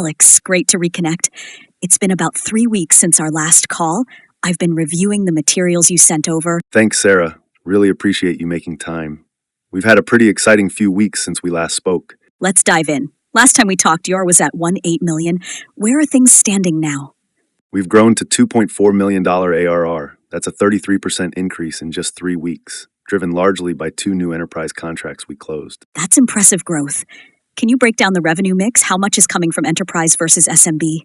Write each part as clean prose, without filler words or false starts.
Alex, great to reconnect. It's been about 3 weeks since our last call. I've been reviewing the materials you sent over. Thanks, Sarah. Really appreciate you making time. We've had a pretty exciting few weeks since we last spoke. Let's dive in. Last time we talked, your was at 1.8 million. Where are things standing now? We've grown to $2.4 million ARR. That's a 33% increase in just 3 weeks, driven largely by 2 new enterprise contracts we closed. That's impressive growth. Can you break down the revenue mix? How much is coming from enterprise versus SMB?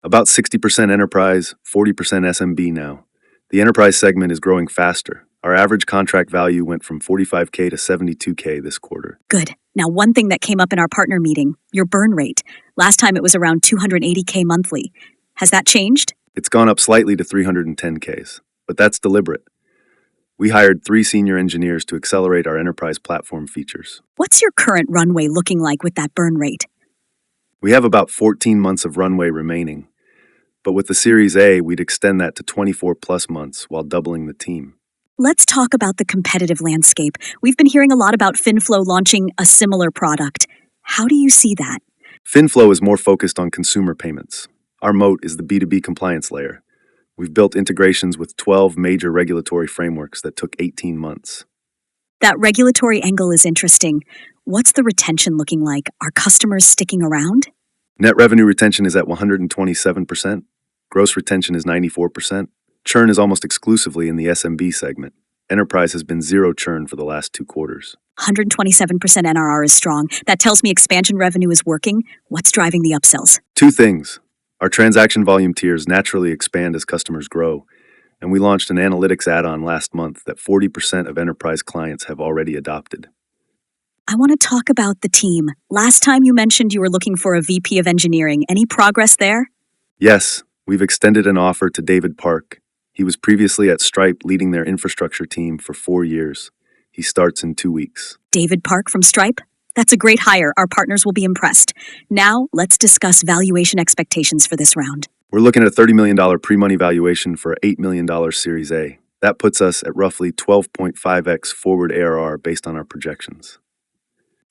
About 60% enterprise, 40% SMB now. The enterprise segment is growing faster. Our average contract value went from $45K to $72K this quarter. Good. Now, one thing that came up in our partner meeting, your burn rate. Last time it was around $280K monthly. Has that changed? It's gone up slightly to 310Ks, but that's deliberate. We hired 3 senior engineers to accelerate our enterprise platform features. What's your current runway looking like with that burn rate? We have about 14 months of runway remaining, but with the Series A, we'd extend that to 24 plus months while doubling the team. Let's talk about the competitive landscape. We've been hearing a lot about FinFlow launching a similar product. How do you see that? FinFlow is more focused on consumer payments. Our moat is the B2B compliance layer. We've built integrations with 12 major regulatory frameworks that took 18 months. That regulatory angle is interesting. What's the retention looking like? Are customers sticking around? Net revenue retention is at 127%. Gross retention is 94%. Churn is almost exclusively in the SMB segment. Enterprise has been 0 churn for the last 2 quarters. 127% NRR is strong. That tells me expansion revenue is working. What's driving the upsells? 2 things. Our transaction volume tiers naturally expand as customers grow, and we launched an analytics add-on last month that 40% of enterprise clients have already adopted. I want to talk about the team. Last time you mentioned you were looking for a VP of engineering. Any progress there? Yes, we've extended an offer to David Park. He was previously at Stripe leading their infrastructure team for 4 years. He starts in 2 weeks. David Park from Stripe? That's a great hire. Our partners will be impressed. Now, let's discuss valuation expectations for this round. We're looking at a $30 million pre-money valuation for an $8 million Series A. That puts us at roughly 12.5x forward ARR based on our projections.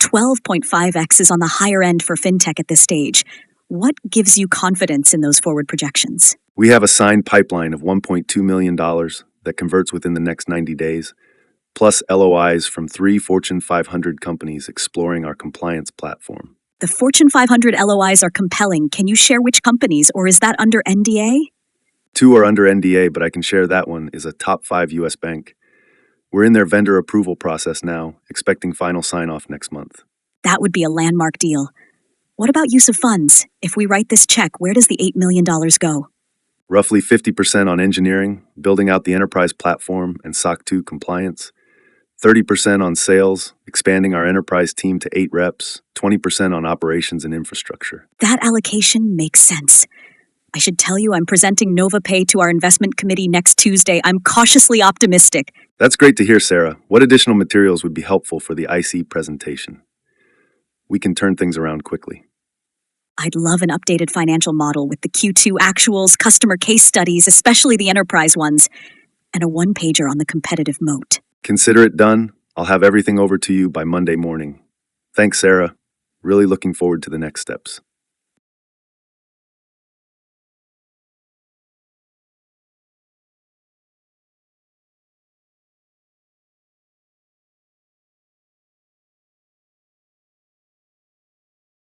12.5x is on the higher end for fintech at this stage. What gives you confidence in those forward projections? We have a signed pipeline of $1.2 million that converts within the next 90 days, plus LOIs from 3 Fortune 500 companies exploring our compliance platform. The Fortune 500 LOIs are compelling. Can you share which companies, or is that under NDA? 2 are under NDA, but I can share that one is a top 5 U.S. bank. We're in their vendor approval process now, expecting final sign-off next month. That would be a landmark deal. What about use of funds? If we write this check, where does the $8 million go? Roughly 50% on engineering, building out the enterprise platform and SOC 2 compliance. 30% on sales, expanding our enterprise team to 8 reps. 20% on operations and infrastructure. That allocation makes sense. I should tell you I'm presenting NovaPay to our investment committee next Tuesday. I'm cautiously optimistic. That's great to hear, Sarah. What additional materials would be helpful for the IC presentation? We can turn things around quickly. I'd love an updated financial model with the Q2 actuals, customer case studies, especially the enterprise ones, and a 1-pager on the competitive moat. Consider it done. I'll have everything over to you by Monday morning. Thanks, Sarah. Really looking forward to the next steps.